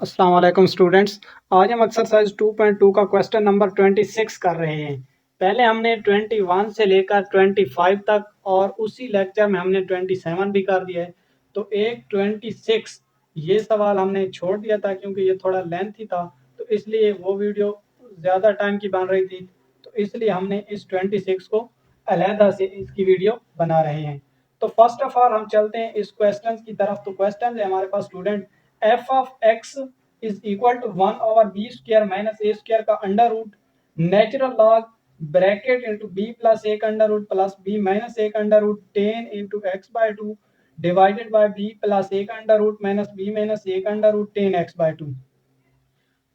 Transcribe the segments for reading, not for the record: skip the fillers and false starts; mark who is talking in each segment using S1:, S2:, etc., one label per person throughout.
S1: अस्सलाम वालेकुम स्टूडेंट्स। आज हम एक्सरसाइज 2.2 का क्वेश्चन नंबर 26 कर रहे हैं। पहले हमने 21 से लेकर 25 तक और उसी लेक्चर में हमने 27 भी कर दिया है। तो एक 26 ये सवाल हमने छोड़ दिया था क्योंकि ये थोड़ा लेंथी था, तो इसलिए वो वीडियो ज़्यादा टाइम की बन रही थी, तो इसलिए हमने इस 26 को अलहदा से इसकी वीडियो बना रहे हैं। तो फर्स्ट ऑफ ऑल हम चलते हैं इस क्वेश्चन की तरफ। तो क्वेश्चन है हमारे पास student, F of x is equal to 1/b² minus a square का under root natural log bracket into B plus एक under root plus B minus एक under root 10 × x/2 divided by B plus एक under root minus B minus एक under root 10x/2।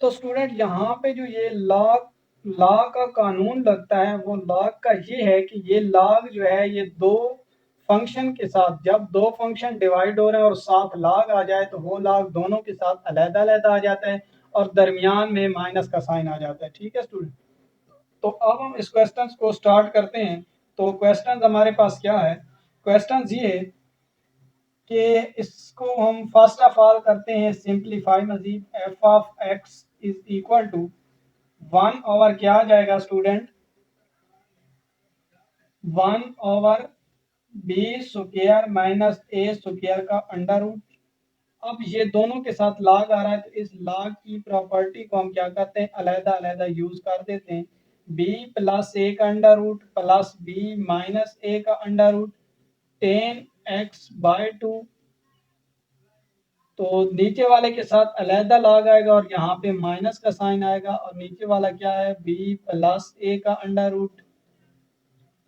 S1: तो student यहाँ पे जो ये लॉग लॉग का कानून लगता है वो लॉग का ये है कि ये लॉग जो है ये दो फंक्शन के साथ, जब दो फंक्शन डिवाइड हो रहे हैं और साथ लॉग आ जाए तो वो लॉग दोनों के साथ अलग अलग आ जाता है और दरमियान में माइनस का साइन आ जाता है। ठीक है स्टूडेंट, तो अब हम इस क्वेश्चन को स्टार्ट करते हैं। तो क्वेश्चन हमारे पास क्या है, क्वेश्चन ये है कि इसको हम फर्स्ट ऑफ ऑल करते हैं सिंप्लीफाई मजीद। F of x is equal to 1 over क्या आ जाएगा student, 1 over B square minus A square का अंडर रूट। अब ये दोनों के साथ लॉग आ रहा है तो इस लॉग की प्रॉपर्टी को हम क्या करते हैं, अलहदा अलहदा यूज कर देते हैं। बी प्लस ए का under root plus B minus A का अंडर रूट 10x/2। तो नीचे वाले के साथ अलहदा लॉग आएगा और यहाँ पे माइनस का साइन आएगा और नीचे वाला क्या है, बी प्लस ए का under root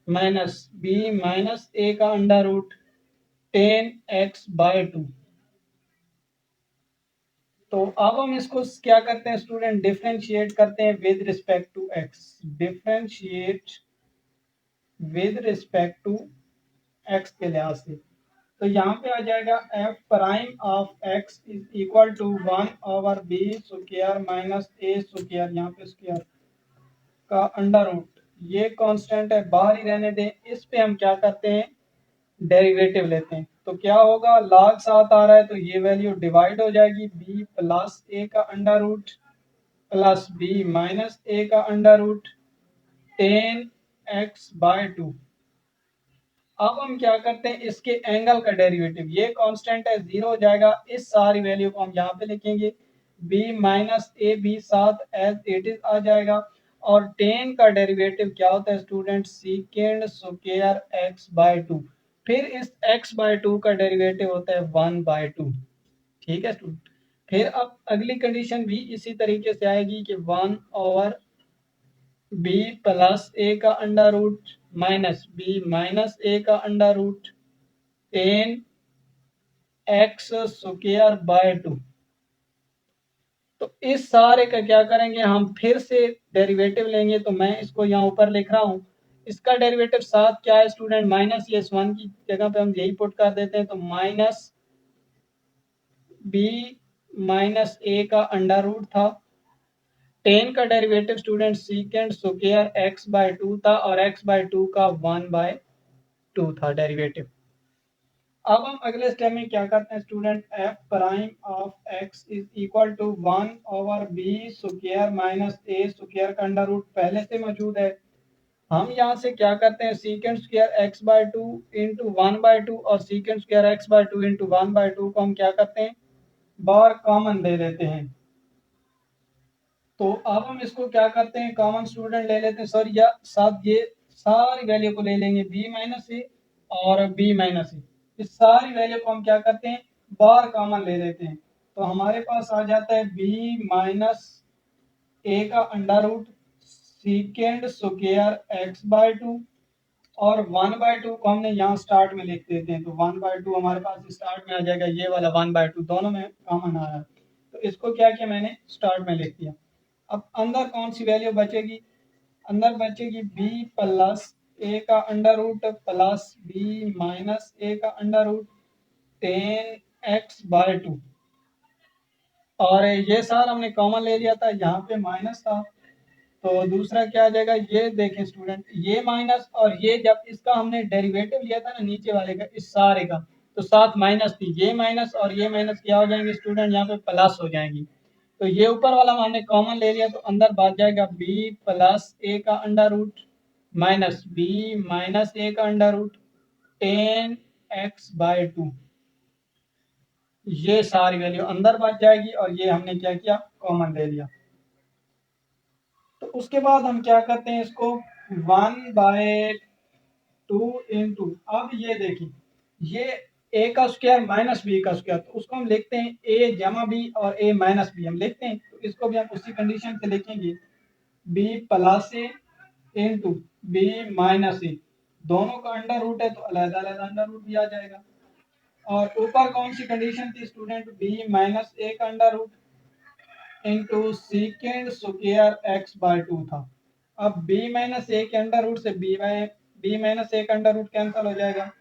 S1: minus B minus A का अंडर रूट 10x/2। तो अब हम इसको क्या करते हैं स्टूडेंट, डिफरेंशिएट करते हैं with respect to x. Differentiate with respect to x के लिहाज से, तो यहाँ पे आ जाएगा f prime of x is equal to 1/b² minus a², यहाँ पे स्क्वायर का अंडर रूट, ये कांस्टेंट है बाहर ही रहने दें। इस पे हम क्या करते हैं, डेरिवेटिव लेते हैं। तो क्या होगा, लॉग साथ आ रहा है तो ये वैल्यू डिवाइड हो जाएगी, b प्लस ए का under root plus B minus A का अंडर रूट 10x/2। अब हम क्या करते हैं, इसके एंगल का डेरिवेटिव, ये कांस्टेंट है जीरो हो जाएगा, इस सारी वैल्यू को हम यहाँ पे लिखेंगे, b माइनस ए भी साथ एज इट इज आ जाएगा। और 10 का डेरिवेटिव क्या होता है स्टूडेंट, सीकेंड स्क्वायर x/2। फिर इस x/2 का डेरिवेटिव होता है 1/2। ठीक है स्टूडेंट, फिर अब अगली कंडीशन भी इसी तरीके से आएगी कि 1/b प्लस ए का under root minus B minus A का अंडर रूट 10x² तो इस सारे का क्या करेंगे, हम फिर से डेरिवेटिव लेंगे। तो मैं इसको यहाँ ऊपर लिख रहा हूँ, इसका डेरिवेटिव साथ क्या है स्टूडेंट, माइनस, ये वन की जगह पे हम यही पुट कर देते हैं, तो माइनस बी माइनस ए का अंडर रूट था, 10 का डेरिवेटिव स्टूडेंट सीकेंड स्क्वायर x/2 था और x/2 का 1/2 था डेरिवेटिव। अब हम अगले स्टेप में क्या करते हैं student, f prime of x is equal to 1/b² minus a² का अंडर रूट पहले से मौजूद है। हम यहाँ से क्या करते हैं, सीकेंड स्क्वायर x/2 इंटू 1/2 और सीकेंड स्क्वायर x/2 इंटू 1/2 को हम क्या करते हैं, बाहर कॉमन ले लेते हैं। तो अब हम इसको क्या करते हैं, कॉमन स्टूडेंट ले लेते हैं, सॉरी या साथ ये सारी वैल्यू को ले लेंगे, b माइनस ए और b माइनस ए, इस सारी वैल्यू को हम क्या करते हैं, बाहर कॉमन ले लेते हैं। तो हमारे पास आ जाता है b माइनस ए का अंडर रूट सीकेंड स्क्वायर x/2 और 1/2 को हमने यहाँ स्टार्ट में लिख देते हैं। तो 1/2 हमारे पास स्टार्ट में आ जाएगा, ये वाला 1/2 दोनों में कॉमन आ रहा है, तो इसको क्या किया मैंने, स्टार्ट में लिख दिया। अब अंदर कौन सी वैल्यू बचेगी, अंदर बचेगी b प्लस ए का under root plus b minus A का अंडर रूट 10x/2 और ये सारा हमने कॉमन ले लिया था, यहाँ पे माइनस था। तो दूसरा क्या आ जाएगा, ये देखें स्टूडेंट, ये माइनस और ये जब इसका हमने डेरिवेटिव लिया था ना नीचे वाले का, इस सारे का, तो साथ माइनस थी, ये माइनस और ये माइनस क्या हो जाएंगे स्टूडेंट, यहाँ पे प्लस हो जाएंगी। तो ये ऊपर वाला हमने कॉमन ले लिया तो अंदर बच जाएगा b प्लस a का under root minus b minus a का अंडर रूट 10x/2। ये सारी वैल्यू अंदर बच जाएगी और ये हमने क्या किया कॉमन ले लिया। तो उसके बाद हम क्या करते हैं इसको 1/2 इंटू, अब ये देखिए ये a का स्क्वायर माइनस b का स्क्वायर, तो उसको हम लिखते हैं a जमा b और a माइनस b हम लिखते हैं, तो इसको भी हम उसी कंडीशन से लिखेंगे b plus a into b minus a, दोनों का अंडर रूट है तो अलग अलग अंडर रूट भी आ जाएगा। और ऊपर कौन सी कंडीशन थी स्टूडेंट, b माइनस a का under root into second square x/2 था। अब b माइनस a के अंडर रूट से b माइनस a का अंडर रूट कैंसिल हो जाएगा।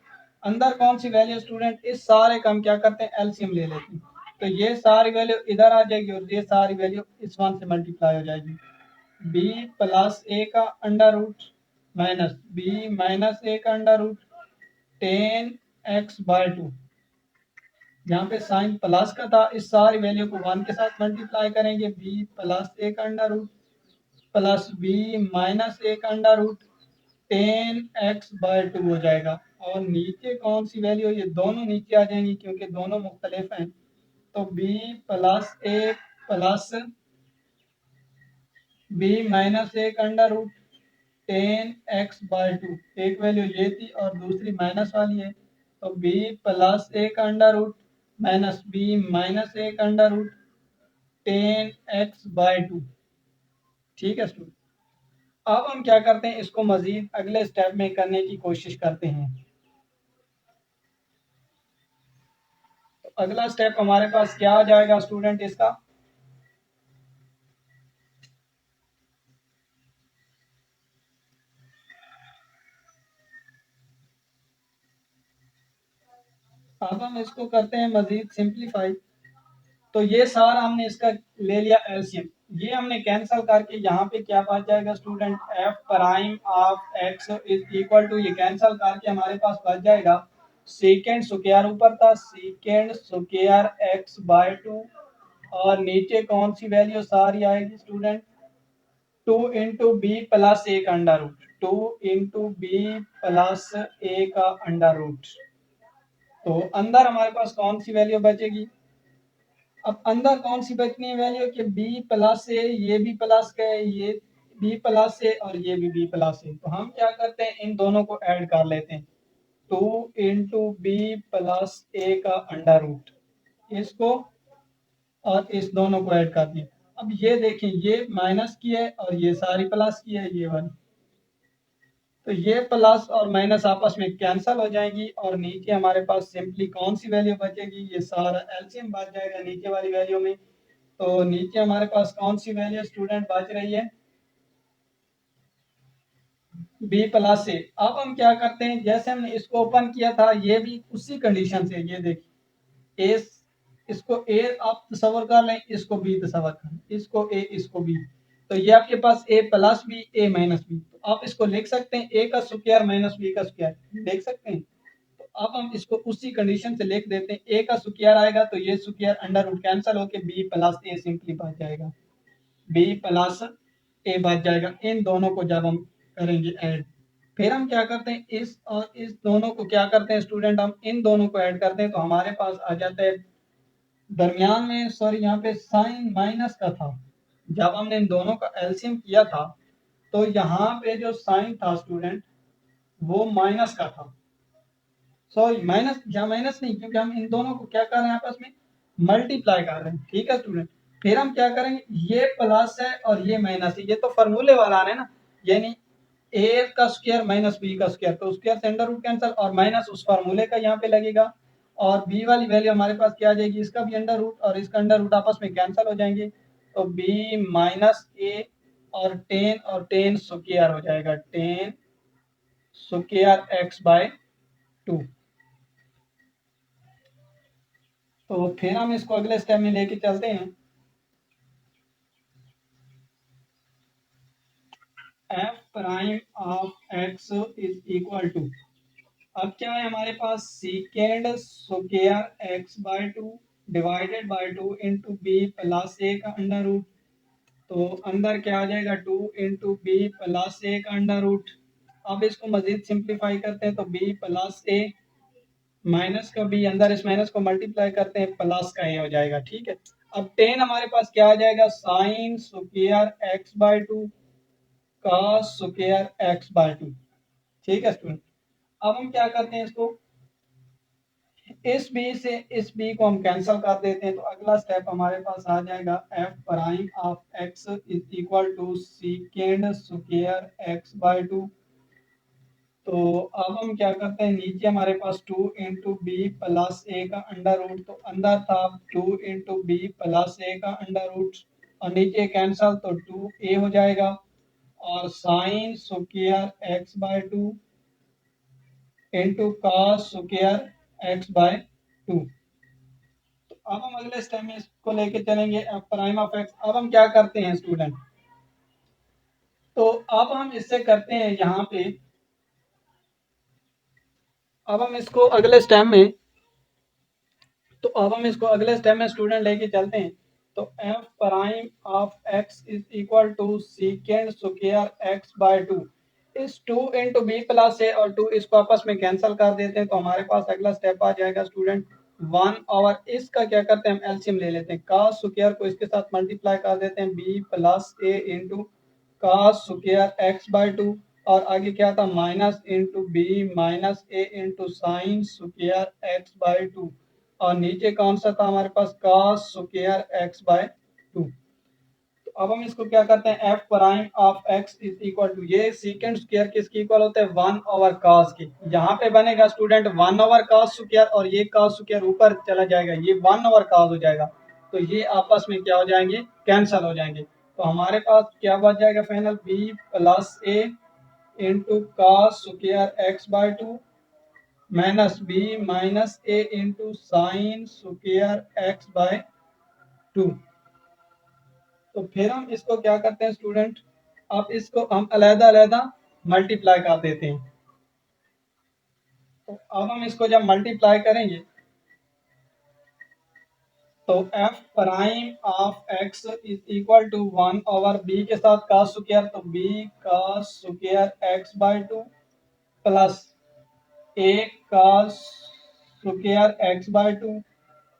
S1: अंदर कौन सी वैल्यू स्टूडेंट, इस सारे का हम क्या करते हैं एलसीएम ले लेते हैं, तो ये सारी वैल्यू इधर आ जाएगी और ये सारी वैल्यू इस वन से मल्टीप्लाई हो जाएगी। b प्लस a का under root minus b minus a का अंडर रूट 10x/2, यहाँ पे साइन प्लस का था, इस सारी वैल्यू को वन के साथ मल्टीप्लाई करेंगे, b प्लस a का under root plus b minus a का अंडर रूट 10x/2 हो जाएगा। और नीचे कौन सी वैल्यू, ये दोनों नीचे आ जाएंगी क्योंकि दोनों मुख्तलिफ हैं, तो b plus a plus b minus a का अंडर रूट 10x/2, एक वैल्यू ये थी और दूसरी माइनस वाली है, तो b प्लस a का under root minus b minus a का अंडर रूट 10x/2। ठीक है स्टूडेंट, अब हम क्या करते हैं इसको मजीद अगले स्टेप में करने की कोशिश करते हैं। तो अगला स्टेप हमारे पास क्या आ जाएगा स्टूडेंट इसका, अब हम इसको करते हैं मजीद सिंप्लीफाई। तो ये सारा हमने इसका ले लिया एलसीएम, ये हमने कैंसिल करके यहाँ पे क्या बच जाएगा student, f prime of x is equal to, ये कैंसिल करके हमारे पास बच जाएगा सेकेंड स्क्वायर, ऊपर था सेकेंड स्क्वायर x/2 और नीचे कौन सी वैल्यू सारी आएगी स्टूडेंट, 2 इंटू बी प्लस ए का under root, 2 into B plus ए का अंडर रूट। तो अंदर हमारे पास कौन सी वैल्यू बचेगी, अब अंदर कौन सी बचनी है वैल्यू कि b प्लस है, ये भी प्लस का है, ये b प्लस है और ये भी b प्लस है, तो हम क्या करते हैं इन दोनों को ऐड कर लेते हैं, 2 इंटू बी प्लस ए का अंडर रूट, इसको और इस दोनों को ऐड कर दिया। अब ये देखें ये माइनस की है और ये सारी प्लस की है ये वाली, तो ये प्लस और माइनस आपस में कैंसिल हो जाएंगी और नीचे हमारे पास सिंपली कौन सी वैल्यू बचेगी, ये सारा एलसीएम बच जाएगा नीचे वाली वैल्यू में। तो नीचे हमारे पास कौन सी वैल्यू स्टूडेंट बच रही है, बी प्लस ए। अब हम क्या करते हैं जैसे हमने इसको ओपन किया था ये भी उसी कंडीशन से, ये देखिए ए, इसको ए आप तस्वर कर लें, इसको बी तस्वर कर, इसको ए इसको बी, तो ये आपके पास ए प्लस बी ए माइनस बी, तो आप इसको लिख सकते हैं ए का स्क्वायर माइनस बी का स्क्वायर देख सकते हैं। तो अब हम इसको उसी कंडीशन से लिख देते हैं, ए का स्क्वायर आएगा तो ये स्क्वायर अंडर रूट कैंसिल होकर बी प्लस ए सिंपली बच जाएगा, बी प्लस ए बच जाएगा। इन दोनों को जब हम करेंगे ऐड, फिर हम क्या करते हैं इस और इस दोनों को क्या करते हैं स्टूडेंट, हम इन दोनों को ऐड करते हैं तो हमारे पास आ जाता है दरमियान में, सॉरी यहाँ पे साइन माइनस का था, जब हमने इन दोनों का एलसीएम किया था तो यहाँ पे जो साइन था स्टूडेंट वो माइनस का था, सॉरी माइनस, या माइनस नहीं क्योंकि हम इन दोनों को क्या कर रहे हैं आपस में मल्टीप्लाई कर रहे हैं। ठीक है स्टूडेंट, फिर हम क्या करेंगे, ये प्लस है और ये माइनस है, ये तो फॉर्मूले वाला है ना, यानी ए का स्क्वायर माइनस बी का स्क्वायर, तो स्क्वायर से अंडर रूट कैंसिल और माइनस उस फार्मूले का यहाँ पे लगेगा और बी वाली वैल्यू हमारे पास क्या आ जाएगी, इसका भी अंडर रूट और इसका अंडर रूट आपस में कैंसिल हो जाएंगे, तो बी माइनस ए और 10 स्क्वायर हो जाएगा 10 स्क्वायर x/2। तो फिर हम इसको अगले स्टेप में लेके चलते हैं, F prime of x is equal to, अब क्या है हमारे पास second square x/2 divided by 2 into B plus ए का अंडर रूट। तो अंदर क्या आ जाएगा 2 इंटू बी प्लस ए का अंडर रूट। अब इसको मजीद सिंप्लीफाई करते हैं तो बी प्लस ए माइनस का बी, अंदर इस माइनस को मल्टीप्लाई करते हैं प्लस का ए हो जाएगा। ठीक है, अब टेन हमारे पास क्या आ जाएगा sign square x by to cos square x by to. ठीक है स्टूडेंट, अब हम क्या करते हैं इसको, इस बी से इस बी को हम कैंसिल कर देते हैं। तो अगला स्टेप हमारे पास आ जाएगा f prime of x is equal to second square x by two. तो अब हम क्या करते हैं, नीचे हमारे पास 2 इंटू बी प्लस ए का अंडर रूट, तो अंदर था 2 इंटू बी प्लस ए का अंडर रूट और नीचे कैंसल तो 2 ए हो जाएगा और sign square x by two into cos square x by two. तो अब हम अगले स्टेप में इसको लेके चलेंगे एफ प्राइम ऑफ एक्स। अब हम क्या करते हैं स्टूडेंट, तो अब हम इससे करते हैं यहाँ पे, अब हम इसको अगले स्टेप में, तो अब हम इसको अगले स्टेप में स्टूडेंट लेके चलते हैं। तो F prime of x is equal to second square x by two. इस 2 इंटू बी प्लस ए और 2 इसको आपस में कैंसिल कर देते हैं। तो हमारे पास अगला स्टेप आ जाएगा स्टूडेंट 1 और इसका क्या करते हैं, हम एलसीएम ले लेते हैं। cos स्क्वायर को इसके साथ मल्टीप्लाई कर देते हैं b plus a into cos square x by two और आगे क्या था minus into b minus a into sine square x by two और नीचे कौन सा था हमारे पास cos square x by two. तो अब हम इसको क्या करते हैं F prime of x is equal to, ये सीकेंड स्क्वायर किसके इक्वल होता है 1 ओवर cos के। यहाँ पे बनेगा स्टूडेंट 1 ओवर cos स्क्वायर और ये cos स्क्वायर ऊपर चला जाएगा, ये 1 ओवर cos हो जाएगा। तो ये आपस में क्या हो जाएंगे, कैंसल हो जाएंगे। तो हमारे पास क्या बच जाएगा final b plus a into cos square x by two minus B minus a into sine square x by two. तो फिर हम इसको क्या करते हैं स्टूडेंट, अब इसको हम अलग अलग मल्टीप्लाई कर देते हैं। तो अब हम इसको जब मल्टीप्लाई करेंगे तो F prime of x is equal to 1 over B के साथ cos स्क्वायर, तो B cos square x by two plus A cos square x by two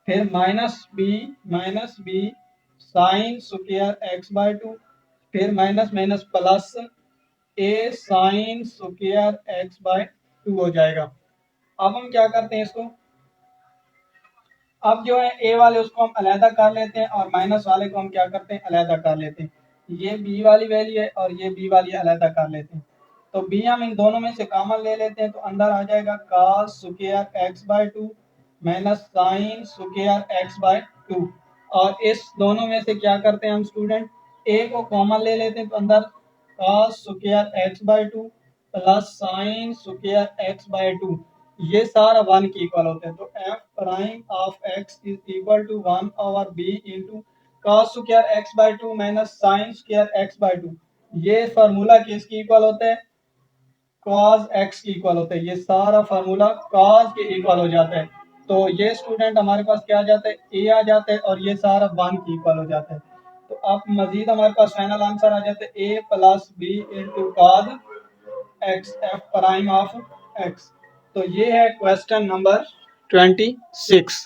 S1: फिर minus B sine square x by two फिर minus minus plus A sine square x by two हो जाएगा। अब हम क्या करते हैं इसको, अब जो है ए वाले उसको हम अलहदा कर लेते हैं और माइनस वाले को हम क्या करते हैं अलहदा कर लेते हैं। ये बी वाली वैल्यू है और ये बी वाली अलहदा कर लेते हैं। तो बी हम इन दोनों में से कॉमन ले लेते हैं, तो अंदर आ जाएगा cos square x by two minus sine square x by two और इस दोनों में से क्या करते हैं हम स्टूडेंट ए को कॉमन ले लेते हैं। तो अंदर cos square x by two plus sine square x by two ये सारा 1 के इक्वल होते हैं। तो F prime of x is equal to 1 over b into cos square x by two minus sine square x by two. ये formula किसके equal होता है, cos x के इक्वल होता है। ये सारा फार्मूला cos के इक्वल हो जाता है। तो ये स्टूडेंट हमारे पास क्या आ जाता है a आ जाता है और ये सारा 1 के इक्वल हो जाता है। तो अब मजीद हमारे पास फाइनल आंसर आ जाता है a plus b into cos x f prime of x। तो ये है क्वेश्चन नंबर 26।